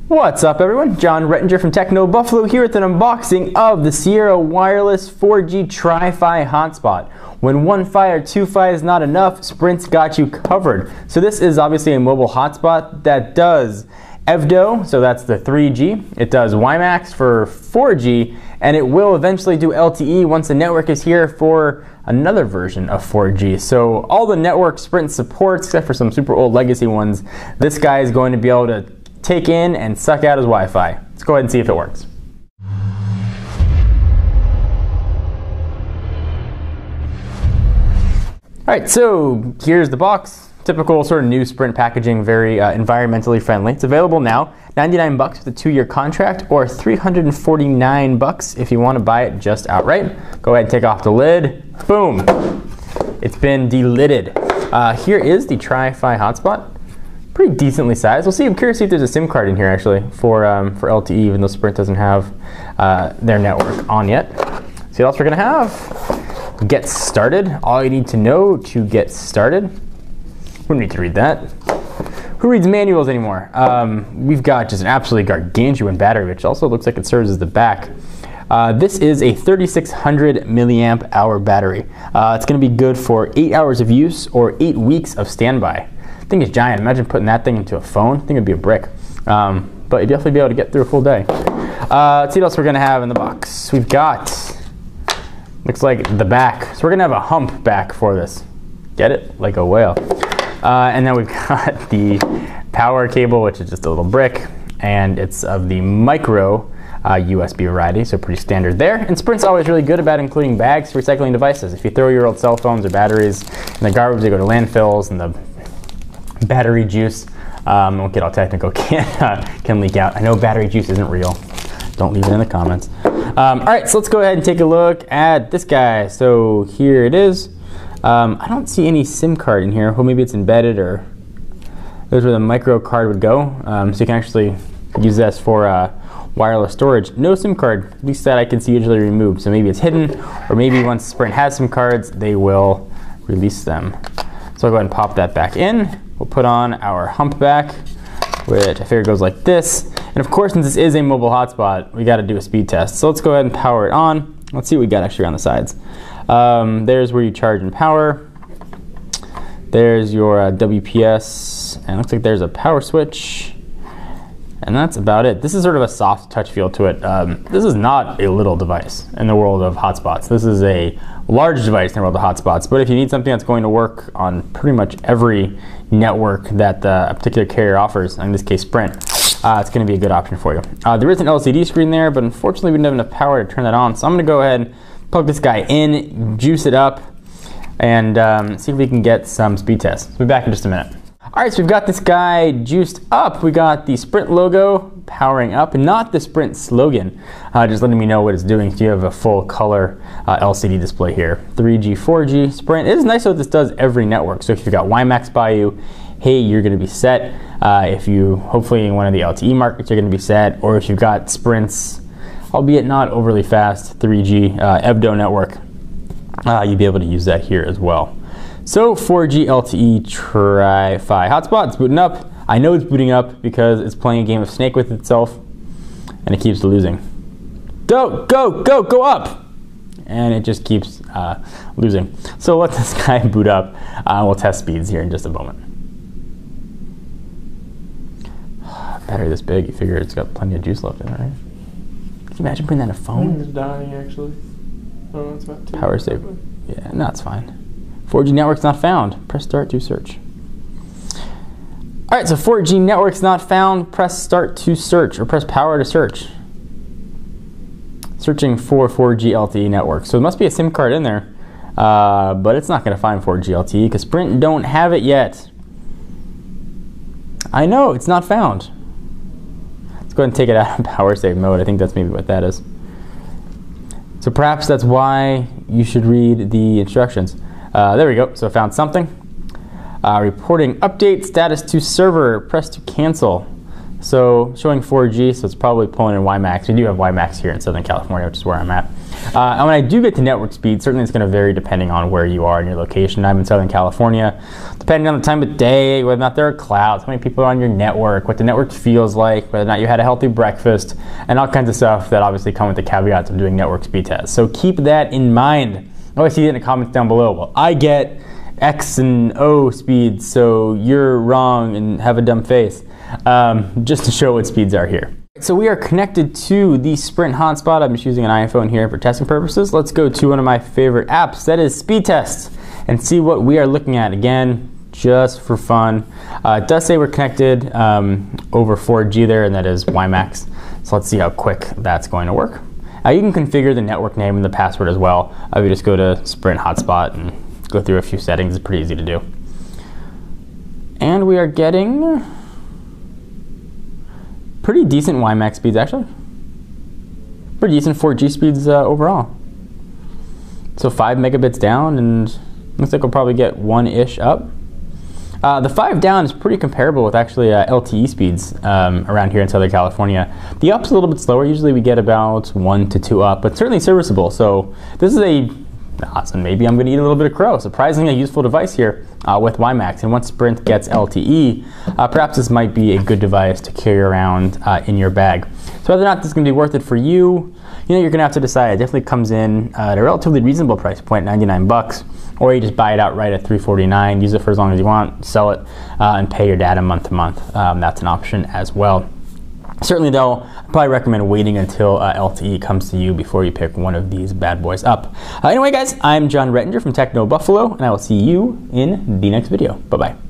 What's up everyone? John Rettinger from Techno Buffalo here with an unboxing of the Sierra Wireless 4G Tri-Fi hotspot. When one Fi or two Fi is not enough, Sprint's got you covered. So this is obviously a mobile hotspot that does EVDO, so that's the 3G. It does WiMAX for 4G, and it will eventually do LTE once the network is here for another version of 4G. So all the networks Sprint supports, except for some super old legacy ones, this guy is going to be able to take in and suck out his Wi-Fi. Let's go ahead and see if it works. Alright, so here's the box. Typical sort of new Sprint packaging, very environmentally friendly. It's available now, 99 bucks with a 2-year contract, or 349 bucks if you want to buy it just outright. Go ahead and take off the lid. Boom! It's been delidded. Here is the Tri-Fi hotspot. Pretty decently sized. We'll see. I'm curious to see if there's a SIM card in here actually for LTE, even though Sprint doesn't have their network on yet. See what else we're gonna have. Get started. All you need to know to get started. We don't need to read that. Who reads manuals anymore? We've got just an absolutely gargantuan battery, which also looks like it serves as the back. This is a 3600 milliamp hour battery. It's going to be good for 8 hours of use or 8 weeks of standby. The thing is giant. Imagine putting that thing into a phone. I think it'd be a brick. But you'd definitely be able to get through a full day. Let's see what else we're going to have in the box. We've got, looks like the back. So we're going to have a hump back for this. Get it? Like a whale. And then we've got the power cable, which is just a little brick. And it's of the micro USB variety, so pretty standard there. And Sprint's always really good about including bags for recycling devices. If you throw your old cell phones or batteries in the garbage, they go to landfills, and the battery juice, won't get all technical, can leak out. I know battery juice isn't real. Don't leave it in the comments. Alright, so let's go ahead and take a look at this guy. So here it is. I don't see any SIM card in here. Well, maybe it's embedded, or there's where the micro card would go. So you can actually use this for wireless storage. No SIM card, at least that I can see usually removed. So maybe it's hidden, or maybe once Sprint has SIM cards, they will release them. So I'll go ahead and pop that back in. We'll put on our hump back, which I figure goes like this. And of course, since this is a mobile hotspot, we got to do a speed test. So let's go ahead and power it on. Let's see what we got actually on the sides. There's where you charge and power. There's your WPS, and it looks like there's a power switch. And that's about it. This is sort of a soft touch feel to it. This is not a little device in the world of hotspots. This is a large device in the world of hotspots. But if you need something that's going to work on pretty much every network that a particular carrier offers, in this case Sprint, it's going to be a good option for you. There is an LCD screen there, but unfortunately we didn't have enough power to turn that on. So I'm going to go ahead and plug this guy in, juice it up, and see if we can get some speed tests. We'll be back in just a minute. Alright, so we've got this guy juiced up. We got the Sprint logo powering up, and not the Sprint slogan, just letting me know what it's doing. So you have a full color LCD display here. 3G, 4G, Sprint. It is nice that this does every network. So if you've got WiMAX by you, hey, you're going to be set. If you, hopefully in one of the LTE markets, you're going to be set. Or if you've got Sprint's, albeit not overly fast, 3G EVDO network, you'll be able to use that here as well. So 4G LTE Tri-Fi hotspot, it's booting up. I know it's booting up because it's playing a game of Snake with itself, and it keeps losing. Go, go, go, go up! And it just keeps losing. So let this guy boot up. We'll test speeds here in just a moment. Battery this big, you figure it's got plenty of juice left in it, right? Can you imagine putting that in a phone? It's dying actually. Oh, it's about 2. Power save. Yeah, no, it's fine. 4G network's not found. Press start to search. Alright, so 4G network's not found. Press start to search, or press power to search. Searching for 4G LTE network. So there must be a SIM card in there, but it's not going to find 4G LTE because Sprint don't have it yet. I know, it's not found. Let's go ahead and take it out of power save mode. I think that's maybe what that is. So perhaps that's why you should read the instructions. There we go, so I found something. Reporting update, status to server, press to cancel. So showing 4G, so it's probably pulling in WiMAX. We do have WiMAX here in Southern California, which is where I'm at. And when I do get to network speed, certainly it's going to vary depending on where you are in your location. I'm in Southern California. Depending on the time of day, whether or not there are clouds, how many people are on your network, what the network feels like, whether or not you had a healthy breakfast, and all kinds of stuff that obviously come with the caveats of doing network speed tests. So keep that in mind. I always see it in the comments down below. Well, I get X and O speeds, so you're wrong and have a dumb face. Just to show what speeds are here. So we are connected to the Sprint hotspot. I'm just using an iPhone here for testing purposes. Let's go to one of my favorite apps, that is Speedtest, and see what we are looking at. Again, just for fun. It does say we're connected over 4G there, and that is WiMAX. So let's see how quick that's going to work. You can configure the network name and the password as well. You just go to Sprint hotspot and go through a few settings. It's pretty easy to do. And we are getting pretty decent WiMAX speeds, actually. Pretty decent 4G speeds overall. So 5 megabits down, and looks like we'll probably get 1-ish up. The 5 down is pretty comparable with actually LTE speeds around here in Southern California. The up's a little bit slower. Usually we get about 1 to 2 up, but certainly serviceable. So this is so maybe I'm going to eat a little bit of crow. Surprisingly a useful device here with WiMAX. And once Sprint gets LTE, perhaps this might be a good device to carry around in your bag. So whether or not this is going to be worth it for you, you're going to have to decide. It definitely comes in at a relatively reasonable price point, 99 bucks. Or you just buy it outright at $349, use it for as long as you want, sell it, and pay your data month to month. That's an option as well. Certainly though, I'd probably recommend waiting until LTE comes to you before you pick one of these bad boys up. Anyway guys, I'm John Rettinger from Techno Buffalo, and I will see you in the next video. Bye-bye.